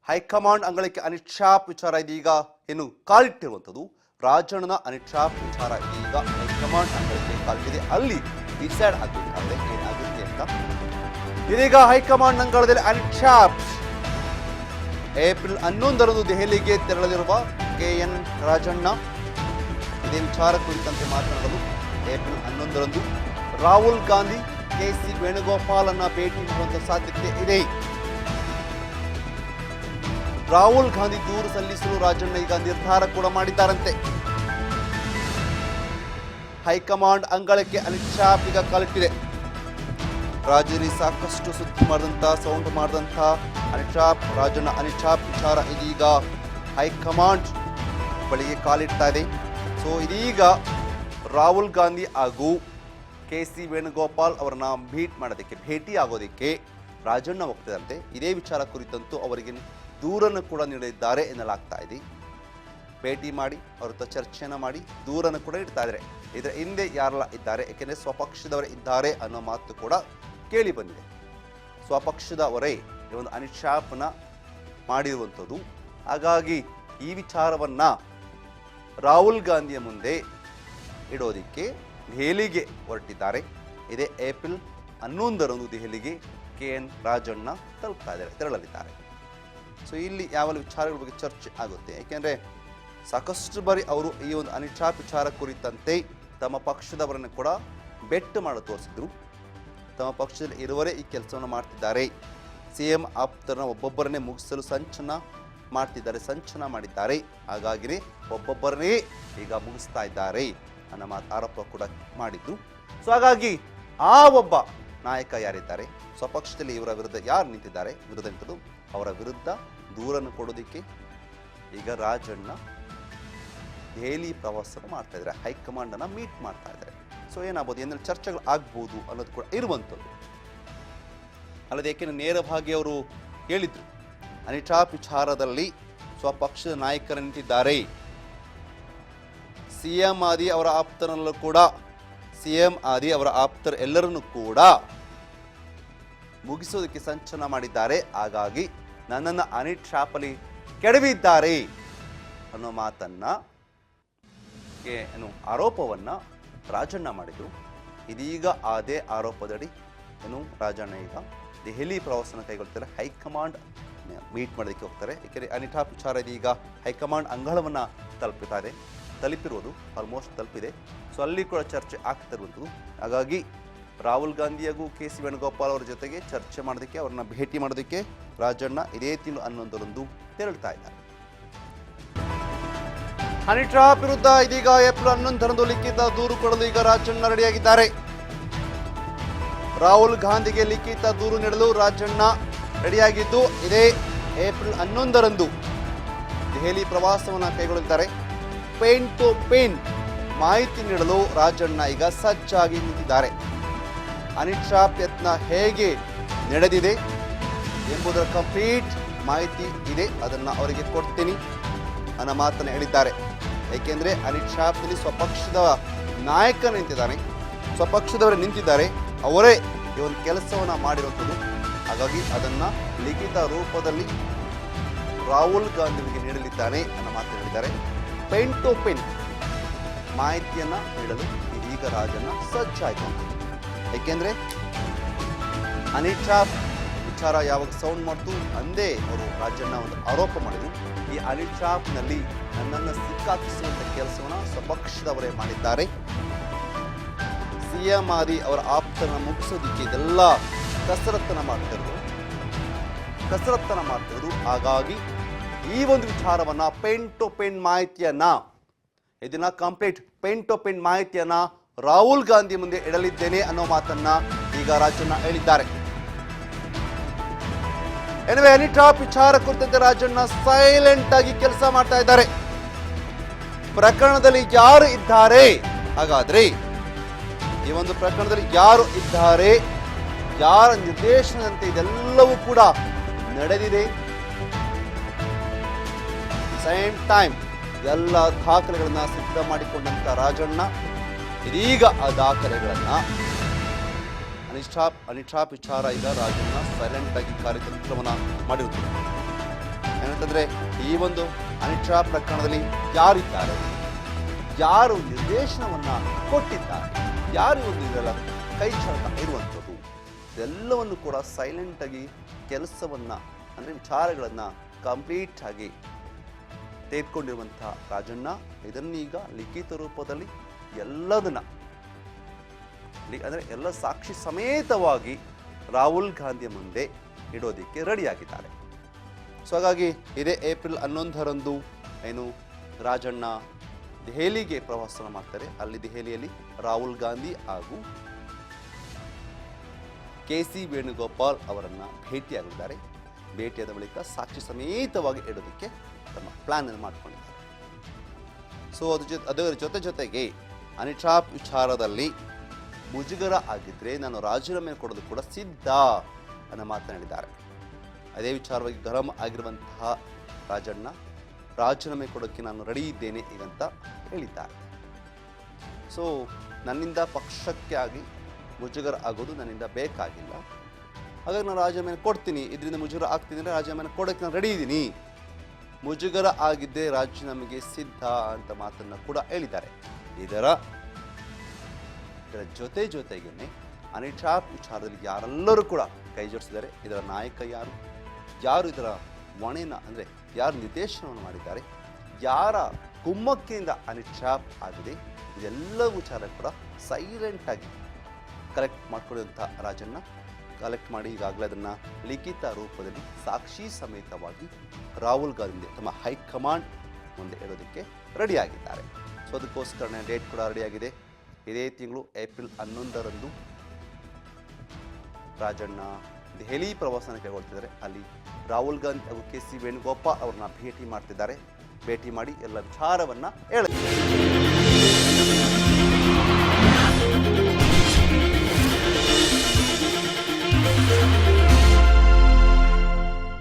High command ಅಂಗಳಕ್ಕೆ ಅಮಿತ್ ಶಾ ವಿಚಾರ ಇದೀಗ ಏನು ಕಾಲಿಟ್ಟಿರುವಂಥದ್ದು. ರಾಜಣ್ಣನ ಅಮಿತ್ ಶಾ ವಿಚಾರ ಇದೀಗ ಹೈಕಮಾಂಡ್ ಅಂಗಳಕ್ಕೆ ಕಾಲಿಟ್ಟಿದೆ. ಅಲ್ಲಿ ಡಿಸೈಡ್ ಆಗಬೇಕಾದ್ರೆ ಏನಾಗುತ್ತೆ ಅಂತ ಇದೀಗ ಹೈಕಮಾಂಡ್ ಅಂಗಳದಲ್ಲಿ ಅಮಿತ್ ಶಾ ಏಪ್ರಿಲ್ 11ರಂದು ದೆಹಲಿಗೆ ತೆರಳಲಿರುವ KN ರಾಜಣ್ಣ ಇದೇ ವಿಚಾರ ಕುರಿತಂತೆ ಮಾತನಾಡಲು ಏಪ್ರಿಲ್ 11ರಂದು ರಾಹುಲ್ ಗಾಂಧಿ KC ವೇಣುಗೋಪಾಲ್ ಅನ್ನ ಭೇಟಿ ಮಾಡುವಂತ ಸಾಧ್ಯತೆ ಇದೆ. ರಾಹುಲ್ ಗಾಂಧಿ ದೂರು ಸಲ್ಲಿಸಲು ರಾಜಣ್ಣ ಈಗ ನಿರ್ಧಾರ ಕೂಡ ಮಾಡಿದ್ದಾರಂತೆ. ಹೈಕಮಾಂಡ್ ಅಂಗಳಕ್ಕೆ ಅಮಿತ್ ಶಾ ಈಗ ಕಾಲಿಟ್ಟಿದೆ. ರಾಜ್ಯದಲ್ಲಿ ಸಾಕಷ್ಟು ಸುದ್ದಿ ಮಾಡಿದಂತ ಸೌಂಡ್ ಮಾಡಿದಂತ ಅಮಿತ್ ಶಾ ರಾಜಣ್ಣ ಅಮಿತ್ ಶಾ ವಿಚಾರ ಇದೀಗ ಹೈಕಮಾಂಡ್ ಬಳಿಗೆ ಕಾಲಿಡ್ತಾ ಇದೆ. ಸೊ ಇದೀಗ ರಾಹುಲ್ ಗಾಂಧಿ ಹಾಗೂ KC ವೇಣುಗೋಪಾಲ್ ಅವರನ್ನ ಭೇಟಿ ಆಗೋದಕ್ಕೆ ರಾಜಣ್ಣ ಹೋಗ್ತಿದಂತೆ. ಇದೇ ವಿಚಾರ ಕುರಿತಂತೂ ಅವರಿಗೆ ದೂರನ್ನು ಕೂಡ ನೀಡಿದ್ದಾರೆ ಎನ್ನಲಾಗ್ತಾ ಇದೆ. ಭೇಟಿ ಮಾಡಿ ಅವ್ರ ಹತ್ರ ಚರ್ಚೆನ ಮಾಡಿ ದೂರನ್ನು ಕೂಡ ಇಡ್ತಾ ಇದ್ದಾರೆ. ಇದರ ಹಿಂದೆ ಯಾರೆಲ್ಲ ಇದ್ದಾರೆ, ಯಾಕೆಂದರೆ ಸ್ವಪಕ್ಷದವರೇ ಇದ್ದಾರೆ ಅನ್ನೋ ಮಾತು ಕೂಡ ಕೇಳಿ ಬಂದಿದೆ. ಸ್ವಪಕ್ಷದವರೇ ಈ ಒಂದು ಅಮಿತ್ ಶಾನ ಮಾಡಿರುವಂಥದ್ದು. ಹಾಗಾಗಿ ಈ ವಿಚಾರವನ್ನ ರಾಹುಲ್ ಗಾಂಧಿಯ ಮುಂದೆ ಇಡೋದಿಕ್ಕೆ ದೆಹಲಿಗೆ ಹೊರಟಿದ್ದಾರೆ. ಇದೇ ಏಪ್ರಿಲ್ 11ರಂದು ದೆಹಲಿಗೆ KN ರಾಜಣ್ಣ ತೆರಳಲಿದ್ದಾರೆ. ಸೊ ಇಲ್ಲಿ ಯಾವ ವಿಚಾರಗಳ ಬಗ್ಗೆ ಚರ್ಚೆ ಆಗುತ್ತೆ, ಯಾಕೆಂದರೆ ಸಾಕಷ್ಟು ಬಾರಿ ಅವರು ಈ ಒಂದು ಅಮಿತ್ ಶಾ ವಿಚಾರ ಕುರಿತಂತೆ ತಮ್ಮ ಪಕ್ಷದವರನ್ನು ಕೂಡ ಬೆಟ್ಟು ಮಾಡಿ ತೋರಿಸಿದ್ರು. ತಮ್ಮ ಪಕ್ಷದಲ್ಲಿ ಇರುವರೇ ಈ ಕೆಲಸವನ್ನು ಮಾಡ್ತಿದ್ದಾರೆ, CM ಆಪ್ತರನ್ನ ಒಬ್ಬೊಬ್ಬರನ್ನೇ ಮುಗಿಸಲು ಸಂಚನ ಮಾಡಿದ್ದಾರೆ. ಹಾಗಾಗಿನೇ ಒಬ್ಬೊಬ್ಬರನ್ನೇ ಈಗ ಮುಗಿಸ್ತಾ ಇದ್ದಾರೆ ಅನ್ನೋ ಆರೋಪ ಕೂಡ ಮಾಡಿದ್ರು. ಸೊ ಹಾಗಾಗಿ ಆ ಒಬ್ಬ ನಾಯಕ ಯಾರಿದ್ದಾರೆ, ಸ್ವಪಕ್ಷದಲ್ಲಿ ಇವರ ವಿರುದ್ಧ ಯಾರು ನಿಂತಿದ್ದಾರೆ, ಅವರ ವಿರುದ್ಧ ದೂರನ್ನು ಕೊಡೋದಕ್ಕೆ ಈಗ ರಾಜಣ್ಣ ದೆಹಲಿ ಪ್ರವಾಸನ ಮಾಡ್ತಾ ಇದ್ದಾರೆ, ಹೈಕಮಾಂಡ್ ಅನ್ನ ಮೀಟ್ ಮಾಡ್ತಾ ಇದ್ದಾರೆ. ಸೊ ಏನಾಗ್ಬೋದು, ಏನೆಲ್ಲ ಚರ್ಚೆಗಳು ಆಗ್ಬೋದು ಅನ್ನೋದು ಕೂಡ ಇರುವಂಥದ್ದು. ಅಲ್ಲದೆ ಏಕೆಂದರೆ ನೇರವಾಗಿ ಅವರು ಹೇಳಿದ್ರು, ಅಮಿತ್ ಶಾ ವಿಚಾರದಲ್ಲಿ ಸ್ವಪಕ್ಷದ ನಾಯಕರು ನಿಂತಿದ್ದಾರೆ. CM ಆದಿ ಅವರ ಆಪ್ತರಲ್ಲೂ ಕೂಡ ಎಲ್ಲರನ್ನು ಕೂಡ ಮುಗಿಸೋದಕ್ಕೆ ಸಂಚನ ಮಾಡಿದ್ದಾರೆ. ಹಾಗಾಗಿ ನನ್ನನ್ನು ಅಮಿತ್ ಶಾಪಲ್ಲಿ ಕೆಡವಿದ್ದಾರೆ ಅನ್ನೋ ಮಾತನ್ನ ಆರೋಪವನ್ನ ರಾಜಣ್ಣ ಮಾಡಿದ್ರು. ಇದೀಗ ಅದೇ ಆರೋಪದಡಿ ರಾಜಣ್ಣ ಈಗ ದೆಹಲಿ ಪ್ರವಾಸನ ಕೈಗೊಳ್ತಾರೆ, ಹೈಕಮಾಂಡ್ ಮೀಟ್ ಮಾಡೋದಕ್ಕೆ ಹೋಗ್ತಾರೆ. ಏಕೆಂದರೆ ಅಮಿತ್ ಶಾ ವಿಚಾರ ಇದೀಗ ಹೈಕಮಾಂಡ್ ಅಂಗಳವನ್ನ ತಲುಪಿರುವುದು ಆಲ್ಮೋಸ್ಟ್ ತಲುಪಿದೆ. ಸೊ ಅಲ್ಲಿ ಕೂಡ ಚರ್ಚೆ ಆಗ್ತಿರುವಂಥದ್ದು. ಹಾಗಾಗಿ ರಾಹುಲ್ ಗಾಂಧಿ ಹಾಗೂ KC ವೇಣುಗೋಪಾಲ್ ಅವರ ಜೊತೆಗೆ ಚರ್ಚೆ ಮಾಡೋದಕ್ಕೆ, ಅವ್ರನ್ನ ಭೇಟಿ ಮಾಡೋದಕ್ಕೆ ರಾಜಣ್ಣ ಇದೇ ತಿಂಗಳು 11ರಂದು ತೆರಳ್ತಾ ಇದ್ದಾರೆ. ಅಮಿತ್ ಶಾ ವಿರುದ್ಧ ಇದೀಗ ಏಪ್ರಿಲ್ 11ರಂದು ಲಿಖಿತ ದೂರು ಕೊಡಲು ಈಗ ರಾಜಣ್ಣ ರೆಡಿಯಾಗಿದ್ದಾರೆ. ರಾಹುಲ್ ಗಾಂಧಿಗೆ ಲಿಖಿತ ದೂರು ನೀಡಲು ರಾಜಣ್ಣ ರೆಡಿಯಾಗಿದ್ದು, ಇದೇ ಏಪ್ರಿಲ್ 11ರಂದು ದೆಹಲಿ ಪ್ರವಾಸವನ್ನು ಕೈಗೊಳ್ಳಲಿದ್ದಾರೆ. ಪೇನ್ ಟು ಪೇನ್ ಮಾಹಿತಿ ನೀಡಲು ರಾಜಣ್ಣ ಈಗ ಸಜ್ಜಾಗಿ ನಿಂತಿದ್ದಾರೆ. ಅಮಿತ್ ಶಾ ಯತ್ನ ಹೇಗೆ ನಡೆದಿದೆ ಎಂಬುದರ ಕಂಪ್ಲೀಟ್ ಮಾಹಿತಿ ಇದೆ, ಅದನ್ನು ಅವರಿಗೆ ಕೊಡ್ತೀನಿ ಅನ್ನೋ ಮಾತನ್ನು ಹೇಳಿದ್ದಾರೆ. ಏಕೆಂದರೆ ಅಮಿತ್ ಶಾ ಸ್ವಪಕ್ಷದ ನಾಯಕ ನಿಂತಿದ್ದಾನೆ, ಸ್ವಪಕ್ಷದವರೇ ನಿಂತಿದ್ದಾರೆ, ಅವರೇ ಈ ಒಂದು ಕೆಲಸವನ್ನು ಮಾಡಿರುವಂಥದ್ದು. ಹಾಗಾಗಿ ಅದನ್ನು ಲಿಖಿತ ರೂಪದಲ್ಲಿ ರಾಹುಲ್ ಗಾಂಧಿಗೆ ನೀಡಲಿದ್ದಾನೆ ಅನ್ನೋ ಮಾತನ್ನು ಹೇಳಿದ್ದಾರೆ. ಪೇನ್ ಟು ಪೇನ್ ಮಾಹಿತಿಯನ್ನು ನೀಡಲು ಇದೀಗ ರಾಜಣ್ಣ ಸಜ್ಜಾಯಿತು. ಏಕೆಂದರೆ ಅಮಿತ್ ಶಾ ವಿಚಾರ ಯಾವಾಗ ಸೌಂಡ್ ಮಾಡ್ತು ಅಂದೇ ಅವರು ರಾಜಣ್ಣ ಒಂದು ಆರೋಪ ಮಾಡಿದರು. ಈ ಅಮಿತ್ ಶಾನಲ್ಲಿ ನನ್ನನ್ನು ಸಿಕ್ಕಾಕಿಸುವಂಥ ಕೆಲಸವನ್ನು ಸ್ವಪಕ್ಷದವರೇ ಮಾಡಿದ್ದಾರೆ. CM ಆದಿ ಅವರ ಆಪ್ತರನ್ನು ಮುಗಿಸೋದಕ್ಕೆ ಇದೆಲ್ಲ ಕಸರತ್ತನ್ನು ಮಾಡ್ತಿರೋದು. ಹಾಗಾಗಿ ಈ ಒಂದು ವಿಚಾರವನ್ನ ಪೇನ್ ಟು ಪೇನ್ ಮಾಹಿತಿಯನ್ನ ಕಂಪ್ಲೀಟ್ ಪೇನ್ ಟು ಪೇನ್ ಮಾಹಿತಿಯನ್ನ ರಾಹುಲ್ ಗಾಂಧಿ ಮುಂದೆ ಇಡಲಿದ್ದೇನೆ ಅನ್ನೋ ಮಾತನ್ನ ಈಗ ರಾಜಣ್ಣ ಹೇಳಿದ್ದಾರೆ. ಅಮಿತ್ ಶಾ ವಿಚಾರ ಕುರಿತಂತೆ ರಾಜಣ್ಣ ಸೈಲೆಂಟ್ ಆಗಿ ಕೆಲಸ ಮಾಡ್ತಾ ಇದ್ದಾರೆ. ಪ್ರಕರಣದಲ್ಲಿ ಯಾರು ಇದ್ದಾರೆ, ಹಾಗಾದ್ರೆ ಈ ಒಂದು ಪ್ರಕರಣದಲ್ಲಿ ಯಾರು ಇದ್ದಾರೆ, ಯಾರ ನಿರ್ದೇಶನದಂತೆ ಇದೆಲ್ಲವೂ ಕೂಡ ನಡೆದಿದೆ. ಸೇಮ್ ಟೈಮ್ ಎಲ್ಲ ದಾಖಲೆಗಳನ್ನ ಸಿದ್ಧ ಮಾಡಿಕೊಂಡಂತ ರಾಜಣ್ಣ ಇದೀಗ ಆ ದಾಖಲೆಗಳನ್ನ ಅಮಿತ್ ಶಾ ವಿಚಾರ ಈಗ ರಾಜಣ್ಣ ಸೈಲೆಂಟ್ ಆಗಿ ಕಾರ್ಯತಂತ್ರವನ್ನ ಮಾಡಿರುತ್ತಾರೆ. ಅಂತಂದ್ರೆ ಈ ಒಂದು ಅಮಿತ್ ಶಾ ಪ್ರಕರಣದಲ್ಲಿ ಯಾರಿದ್ದಾರೆ, ಯಾರು ನಿರ್ದೇಶನವನ್ನ ಕೊಟ್ಟಿದ್ದಾರೆ, ಯಾರು ಒಂದು ಇದೆಲ್ಲ ಕೈ ಚಾಚ ಇರುವಂಥದ್ದು, ಇದೆಲ್ಲವನ್ನು ಕೂಡ ಸೈಲೆಂಟ್ ಆಗಿ ಕೆಲಸವನ್ನ ಅಂದ್ರೆ ವಿಚಾರಗಳನ್ನ ಕಂಪ್ಲೀಟ್ ಆಗಿ ತೆಗೆದುಕೊಂಡಿರುವಂತಹ ರಾಜಣ್ಣ ಇದನ್ನೀಗ ಲಿಖಿತ ರೂಪದಲ್ಲಿ ಎಲ್ಲದನ್ನ ಅಂದ್ರೆ ಎಲ್ಲ ಸಾಕ್ಷಿ ಸಮೇತವಾಗಿ ರಾಹುಲ್ ಗಾಂಧಿಯ ಮುಂದೆ ಇಡೋದಿಕ್ಕೆ ರೆಡಿಯಾಗಿದ್ದಾರೆ. ಸೊ ಹಾಗಾಗಿ ಇದೇ ಏಪ್ರಿಲ್ 11ರಂದು ಏನು ರಾಜಣ್ಣ ದೆಹಲಿಗೆ ಪ್ರವಾಸ ಮಾಡ್ತಾರೆ. ಅಲ್ಲಿ ದೆಹಲಿಯಲ್ಲಿ ರಾಹುಲ್ ಗಾಂಧಿ ಹಾಗೂ ಕೆ.ಸಿ. ವೇಣುಗೋಪಾಲ್ ಅವರನ್ನ ಭೇಟಿಯಾಗಿದ್ದಾರೆ. ಭೇಟಿಯಾದ ಬಳಿಕ ಸಾಕ್ಷಿ ಸಮೇತವಾಗಿ ಇಡೋದಕ್ಕೆ ತಮ್ಮ ಪ್ಲಾನ್ ಅನ್ನು ಮಾಡ್ಕೊಂಡಿದ್ದಾರೆ. ಸೊ ಅದರ ಜೊತೆಗೆ ಅಮಿತ್ ಶಾ ವಿಚಾರದಲ್ಲಿ ಮುಜುಗರ ಆಗಿದ್ರೆ ನಾನು ರಾಜೀನಾಮೆ ಕೊಡೋದು ಕೂಡ ಸಿದ್ಧ ಅನ್ನೋ ಮಾತನಾಡಿದ್ದಾರೆ. ಅದೇ ವಿಚಾರವಾಗಿ ಗರಂ ಆಗಿರುವಂತಹ ರಾಜಣ್ಣ ರಾಜೀನಾಮೆ ಕೊಡೋಕ್ಕೆ ನಾನು ರೆಡಿ ಇದ್ದೇನೆ ಈಗಂತ ಹೇಳಿದ್ದಾರೆ. ಸೊ ನನ್ನಿಂದ ಪಕ್ಷಕ್ಕೆ ಆಗಿ ಮುಜುಗರ ಆಗೋದು ನನ್ನಿಂದ ಬೇಕಾಗಿಲ್ಲ, ಹಾಗಾಗಿ ನಾನು ರಾಜೀನಾಮೆ ಕೊಡ್ತೀನಿ. ಇದರಿಂದ ಮುಜುಗರ ಆಗ್ತೀನಿ ಅಂದರೆ ರಾಜೀನಾಮೆ ಕೊಡೋಕ್ಕೆ ನಾನು ರೆಡಿ ಇದ್ದೀನಿ, ಮುಜುಗರ ಆಗಿದ್ದೇ ರಾಜೀನಾಮೆಗೆ ಸಿದ್ಧ ಅಂತ ಮಾತನ್ನು ಕೂಡ ಹೇಳಿದ್ದಾರೆ. ಇದರ ಜೊತೆಗೇನೆ ಅಮಿತ್ ಶಾ ವಿಚಾರದಲ್ಲಿ ಯಾರೆಲ್ಲರೂ ಕೂಡ ಕೈ ಜೋಡಿಸಿದ್ದಾರೆ. ಇದರ ನಾಯಕ ಯಾರು ಇದರ ಹೊಣೆನ ಅಂದರೆ ಯಾರು ನಿರ್ದೇಶನವನ್ನು ಮಾಡಿದ್ದಾರೆ, ಯಾರ ಕುಮ್ಮಕ್ಕಿಂದ ಅಮಿತ್ ಶಾ ಆಗಿದೆ, ಇದೆಲ್ಲ ವಿಚಾರ ಕೂಡ ಸೈಲೆಂಟ್ ಆಗಿ ಕಲೆಕ್ಟ್ ಮಾಡ್ಕೊಳ್ಳುವಂಥ ರಾಜಣ್ಣ ಕಲೆಕ್ಟ್ ಮಾಡಿ ಈಗಾಗಲೇ ಅದನ್ನು ಲಿಖಿತ ರೂಪದಲ್ಲಿ ಸಾಕ್ಷಿ ಸಮೇತವಾಗಿ ರಾಹುಲ್ ಗಾಂಧಿ ತಮ್ಮ ಹೈಕಮಾಂಡ್ ಮುಂದೆ ಇಡೋದಕ್ಕೆ ರೆಡಿಯಾಗಿದ್ದಾರೆ. ಸೊ ಅದಕ್ಕೋಸ್ಕರ ಡೇಟ್ ಕೂಡ ರೆಡಿಯಾಗಿದೆ. ಇದೇ ತಿಂಗಳು ಏಪ್ರಿಲ್ 11ರಂದು ರಾಜಣ್ಣ ದೆಹಲಿ ಪ್ರವಾಸನ ಕೈಗೊಳ್ತಿದ್ದಾರೆ. ಅಲ್ಲಿ ರಾಹುಲ್ ಗಾಂಧಿ ಹಾಗೂ ಕೆ.ಸಿ. ವೇಣುಗೋಪಾಲ್ ಅವ್ರನ್ನ ಭೇಟಿ ಮಾಡ್ತಿದ್ದಾರೆ. ಭೇಟಿ ಮಾಡಿ ಎಲ್ಲ ವಿಚಾರವನ್ನು ಹೇಳಿದ್ದಾರೆ.